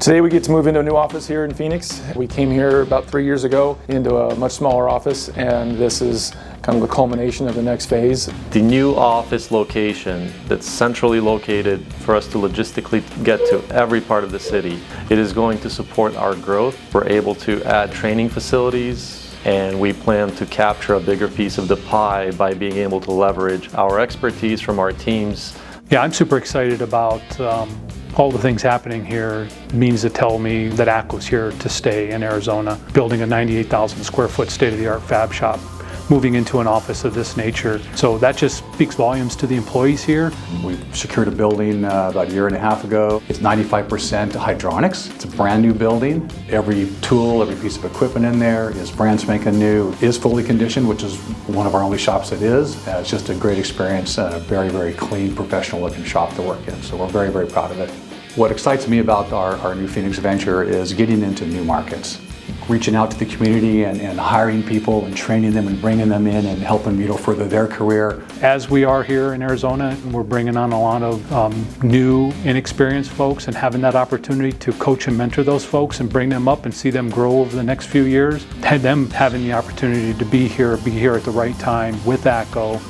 Today we get to move into a new office here in Phoenix. We came here about 3 years ago into a much smaller office, and this is kind of the culmination of the next phase. The new office location that's centrally located for us to logistically get to every part of the city. It is going to support our growth. We're able to add training facilities, and we plan to capture a bigger piece of the pie by being able to leverage our expertise from our teams. Yeah, I'm super excited about all the things happening here. It means to tell me that ACCO's here to stay in Arizona, building a 98,000 square foot state-of-the-art fab shop, moving into an office of this nature. So that just speaks volumes to the employees here. We secured a building about a year and a half ago. It's 95% hydronics. It's a brand new building. Every tool, every piece of equipment in there is brand spanking new, is fully conditioned, which is one of our only shops that is. It's just a great experience, a very, very clean, professional looking shop to work in. So we're very, very proud of it. What excites me about our new Phoenix venture is getting into new markets, reaching out to the community and hiring people and training them and bringing them in and helping them, further their career. As we are here in Arizona, we're bringing on a lot of new, inexperienced folks, and having that opportunity to coach and mentor those folks and bring them up and see them grow over the next few years. Had them having the opportunity to be here at the right time with ACCO